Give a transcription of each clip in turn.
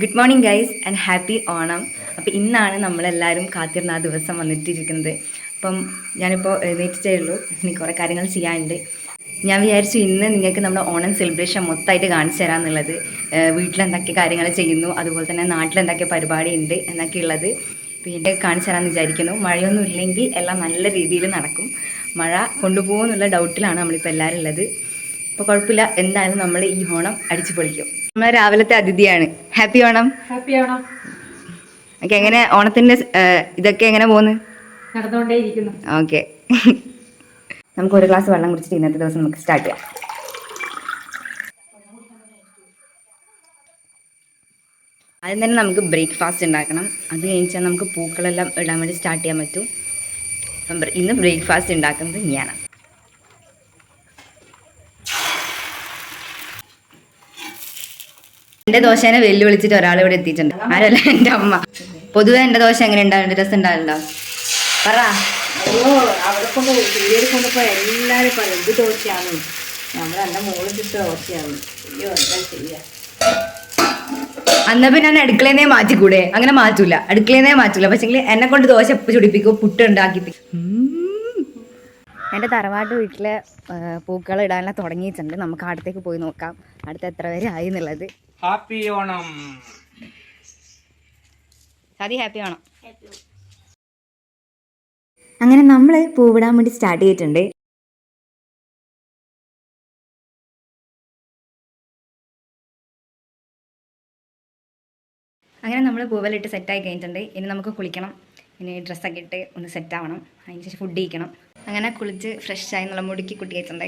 Good morning guys and happy Onam. അപ്പോൾ ഇന്നാണ് നമ്മളെല്ലാവരും കാത്തിരുന്ന ആ ദിവസം വന്നിട്ടിരിക്കുന്നത്. അപ്പം ഞാനിപ്പോൾ എഴുന്നേറ്റേ ഉള്ളൂ. ഇനി കുറേ കാര്യങ്ങൾ ചെയ്യാനുണ്ട്. ഞാൻ വിചാരിച്ചു ഇന്ന് നിങ്ങൾക്ക് നമ്മുടെ ഓണം സെലിബ്രേഷൻ മൊത്തമായിട്ട് കാണിച്ചു തരാമെന്നുള്ളത്. വീട്ടിലെന്തൊക്കെ കാര്യങ്ങൾ ചെയ്യുന്നു, അതുപോലെ തന്നെ നാട്ടിലെന്തൊക്കെ പരിപാടി ഉണ്ട് എന്നൊക്കെ ഉള്ളത് പിന്നെ കാണിച്ചു തരാമെന്ന് വിചാരിക്കുന്നു. മഴയൊന്നും ഇല്ലെങ്കിൽ എല്ലാം നല്ല രീതിയിൽ നടക്കും. മഴ കൊണ്ടുപോകുമെന്നുള്ള ഡൗട്ടിലാണ് നമ്മളിപ്പോൾ എല്ലാവരും ഉള്ളത്. അപ്പോൾ കുഴപ്പമില്ല, എന്തായാലും നമ്മൾ ഈ ഓണം അടിച്ചു പൊളിക്കും. നമ്മൾ രാവിലത്തെ അതിഥിയാണ്. Happy Onam. Happy Onam. Okay, എങ്ങനെ ഓണത്തിന്റെ ഇതൊക്കെ എങ്ങനെ പോകുന്നു? നടന്നുകൊണ്ടേയിരിക്കുന്നു. ഓക്കെ, നമുക്ക് ഒരു ഗ്ലാസ് വെള്ളം കുടിച്ചിട്ട് ഇന്നത്തെ ദിവസം നമുക്ക് സ്റ്റാർട്ട് ചെയ്യാം. ആദ്യം തന്നെ നമുക്ക് ബ്രേക്ക്ഫാസ്റ്റ് ഉണ്ടാക്കണം. അത് കഴിഞ്ഞാൽ നമുക്ക് പൂക്കളെല്ലാം ഇടാൻ വേണ്ടി സ്റ്റാർട്ട് ചെയ്യാൻ പറ്റും. ഇന്ന് ബ്രേക്ക്ഫാസ്റ്റ് ഉണ്ടാക്കുന്നത് ഞാനാണ്. എൻ്റെ ദോശേനെ വെല്ലുവിളിച്ചിട്ട് ഒരാൾ ഇവിടെ എത്തിയിട്ടുണ്ട്. ആരല്ല, എൻ്റെ അമ്മ. പൊതുവെ എൻ്റെ ദോശ എങ്ങനെ ഉണ്ടാവും? രസം ഉണ്ടാവുന്നുണ്ടോ? പറ. അവിടെ കൊണ്ട് വീട് കൊണ്ടപ്പോ എല്ലാരും പറയും ഇത് ദോശയാണ്, നമ്മൾ എന്റെ മോള് ചുറ്റ ദോശയാണ്. അയ്യോ, എന്താ ചെയ്യാ? അന്നാ പിന്നെ എന്നെ അടുക്കളേന്നേ മാറ്റിക്കൂടെ? അങ്ങനെ മാറ്റൂല, അടുക്കളേന്നേ മാറ്റൂല. പക്ഷെങ്കിൽ എന്നെ കൊണ്ട് ദോശ ചുടിപ്പിക്കും, പുട്ട് ഉണ്ടാക്കിപ്പിക്കും. എൻ്റെ തറവാട്ട് വീട്ടിലെ പൂക്കൾ ഇടാനെല്ലാം തുടങ്ങിയിട്ടുണ്ട്. നമുക്ക് അടുത്തേക്ക് പോയി നോക്കാം അടുത്ത എത്ര പേര് ആയി എന്നുള്ളത്. ഹാപ്പി ഓണം. ഹാപ്പി ഓണം. അങ്ങനെ നമ്മൾ പൂവിടാൻ വേണ്ടി സ്റ്റാർട്ട് ചെയ്തിട്ടുണ്ട്. അങ്ങനെ നമ്മൾ പൂവലിട്ട് സെറ്റായി കഴിഞ്ഞിട്ടുണ്ട്. ഇനി നമുക്ക് കുളിക്കണം. ഇനി ഡ്രസ്സൊക്കെ ഇട്ട് ഒന്ന് സെറ്റാവണം. അതിന് ശേഷം ഫുഡ് കഴിക്കണം. അങ്ങനെ കുളിച്ച് ഫ്രഷായി നല്ല മുടുക്കി കുട്ടിയിട്ടുണ്ട്.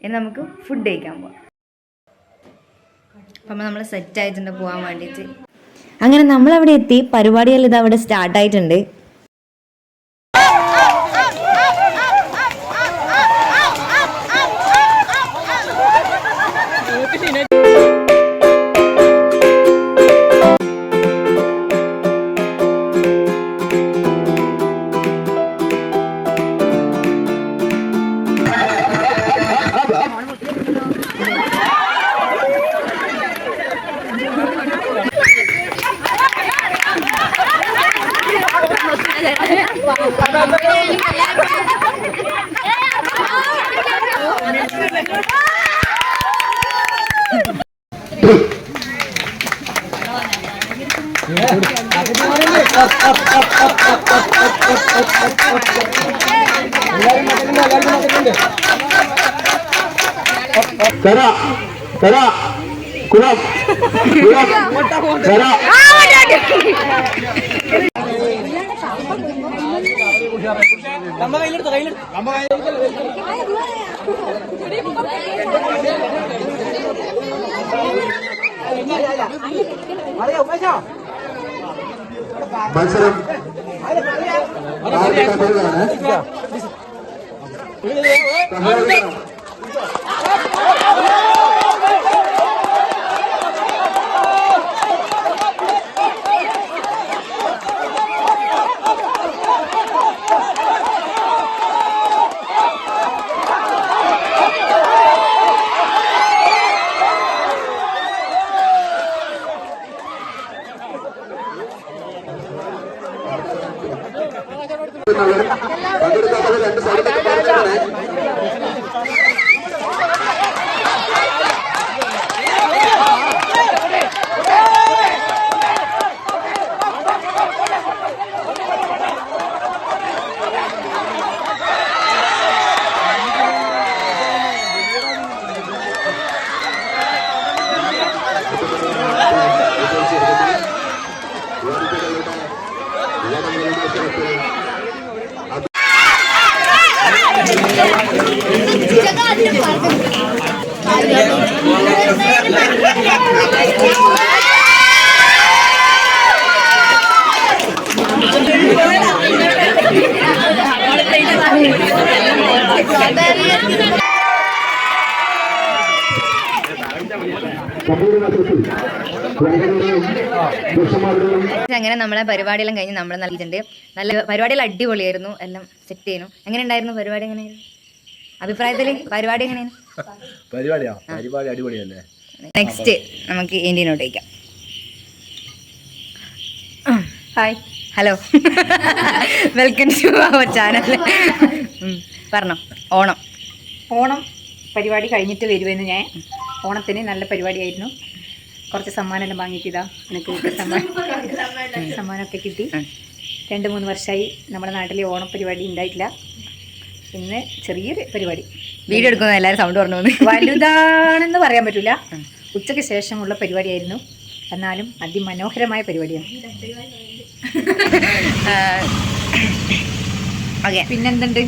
ഇനി നമുക്ക് ഫുഡ് കഴിക്കാൻ പോവാം. അപ്പം നമ്മൾ സെറ്റായിട്ടുണ്ട് പോകാൻ വേണ്ടിയിട്ട്. അങ്ങനെ നമ്മളവിടെ എത്തി. പരിപാടിയെല്ലാം ഇത് അവിടെ സ്റ്റാർട്ടായിട്ടുണ്ട്. മത്സരം പങ്കെടുക്കാത്തവർ രണ്ട് സൈഡിലേക്ക് പറഞ്ഞാണ്. അങ്ങനെ നമ്മളെ പരിപാടിയെല്ലാം കഴിഞ്ഞ് നമ്മൾ നൽകിയിട്ടുണ്ട്. നല്ല പരിപാടിയെല്ലാം അടിപൊളിയായിരുന്നു. എല്ലാം സെറ്റ് ചെയ്യുന്നു. എങ്ങനെ ഉണ്ടായിരുന്നു പരിപാടി? എങ്ങനെയായിരുന്നു അഭിപ്രായത്തില്? പരിപാടി എങ്ങനെയാണ്? പരിപാടി അടിപൊളിയല്ലേ? നെക്സ്റ്റ് നമുക്ക് ഇന്ത്യനോട്ട് വയ്ക്കാം. Hi, hello, welcome to our channel. പറഞ്ഞോ. ഓണം പരിപാടി കഴിഞ്ഞിട്ട് വരുമെന്ന് ഞാൻ. ഓണത്തിന് നല്ല പരിപാടിയായിരുന്നു. കുറച്ച് സമ്മാനമെല്ലാം വാങ്ങിയിട്ടിതാ എനിക്ക് സമ്മാനമൊക്കെ കിട്ടി. 2-3 വർഷമായി നമ്മുടെ നാട്ടിൽ ഓണം പരിപാടി ഉണ്ടായിട്ടില്ല. ഇന്ന് ചെറിയൊരു പരിപാടി. വീഡിയോ എടുക്കുന്ന എല്ലാവരും സൗണ്ട് പറഞ്ഞു വലുതാണെന്ന് പറയാൻ പറ്റില്ല. ഉച്ചയ്ക്ക് ശേഷമുള്ള പരിപാടിയായിരുന്നു. എന്നാലും അതിമനോഹരമായ പരിപാടിയാണ്. ഓക്കെ, പിന്നെന്തുണ്ട്?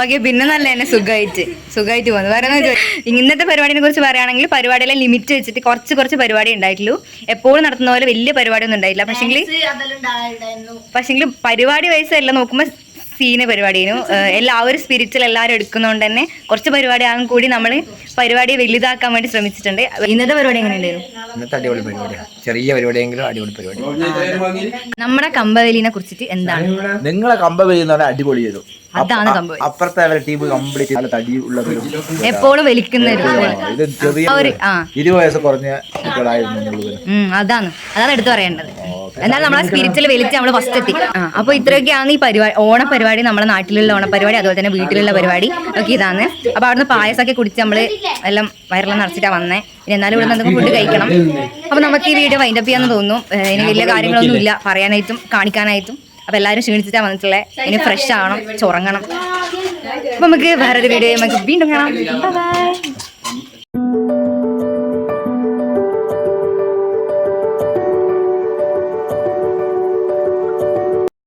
ഓക്കെ, പിന്നെ നല്ല തന്നെ സുഖമായിട്ട് പോകുന്നു. വേറെ ഇന്നത്തെ പരിപാടിനെ കുറിച്ച് പറയുകയാണെങ്കിൽ പരിപാടിയിലെ ലിമിറ്റ് വെച്ചിട്ട് കുറച്ച് പരിപാടി ഉണ്ടായിട്ടുള്ളൂ. എപ്പോഴും നടത്തുന്ന പോലെ വലിയ പരിപാടിയൊന്നും ഉണ്ടായില്ല. പക്ഷെങ്കിൽ പരിപാടി വയസ്സ് എല്ലാം നോക്കുമ്പോൾ സീന പരിപാടിയായിരുന്നു. എല്ലാവരും സ്പിരിച്വൽ എല്ലാവരും എടുക്കുന്നതുകൊണ്ട് തന്നെ കുറച്ച് പരിപാടി ആകും കൂടി നമ്മൾ പരിപാടിയെ വലുതാക്കാൻ വേണ്ടി ശ്രമിച്ചിട്ടുണ്ട്. ഇന്നത്തെ പരിപാടി എങ്ങനെയുണ്ടായിരുന്നു? ഇന്നത്തെ അടിപൊളി പരിപാടിയാണ്. ചെറിയ പരിപാടിയെങ്കിലും അടിപൊളി പരിപാടി. നമ്മുടെ കമ്പവലിനെ കുറിച്ചിട്ട് എന്താണ്? നിങ്ങളെ കമ്പവലി എന്ന് പറഞ്ഞാൽ അടിപൊളി ചെയ്തു. അതാണ് കമ്പവലി. അപ്പുറത്തെ അവരുടെ ടീം കംപ്ലീറ്റ് നല്ല തടിയുള്ളവരും എപ്പോഴും വലിക്കുന്ന ഇത് ചെറിയ 20 വയസ്സ് കുറഞ്ഞ കുട്ടികളായിരുന്നു. അതാണ് എടുത്തു പറയേണ്ടത്. എന്നാൽ നമ്മളെ സ്പിരിച്വൽ വലിച്ച് നമ്മൾ ഫസ്റ്റ് എത്തി. അപ്പോൾ ഇത്രയൊക്കെയാണ് ഈ പരിപാടി, ഓണപരിപാടി, നമ്മുടെ നാട്ടിലുള്ള ഓണപരിപാടി, അതുപോലെ തന്നെ വീട്ടിലുള്ള പരിപാടി ഒക്കെ ഇതാണ്. അപ്പോൾ അവിടുന്ന് പായസമൊക്കെ കുടിച്ച് നമ്മൾ എല്ലാം വയറെല്ലാം നിറച്ചിട്ടാണ് വന്നേ. ഇനി എന്നാലും ഇവിടെ എന്തെങ്കിലും ഫുഡ് കഴിക്കണം. അപ്പോൾ നമുക്ക് ഈ വീഡിയോ വൈൻഡപ്പ് ചെയ്യാന്ന് തോന്നുന്നു. ഇനി വലിയ കാര്യങ്ങളൊന്നും ഇല്ല പറയാനായിട്ടും കാണിക്കാനായിട്ടും. അപ്പോൾ എല്ലാവരും ക്ഷീണിച്ചിട്ടാണ് വന്നിട്ടുള്ളത്. ഇനി ഫ്രഷ് ആവണം, ചുറങ്ങണം. അപ്പോൾ നമുക്ക് വേറൊരു വീഡിയോ നമുക്ക് വീണ്ടും കാണാം. ബൈ.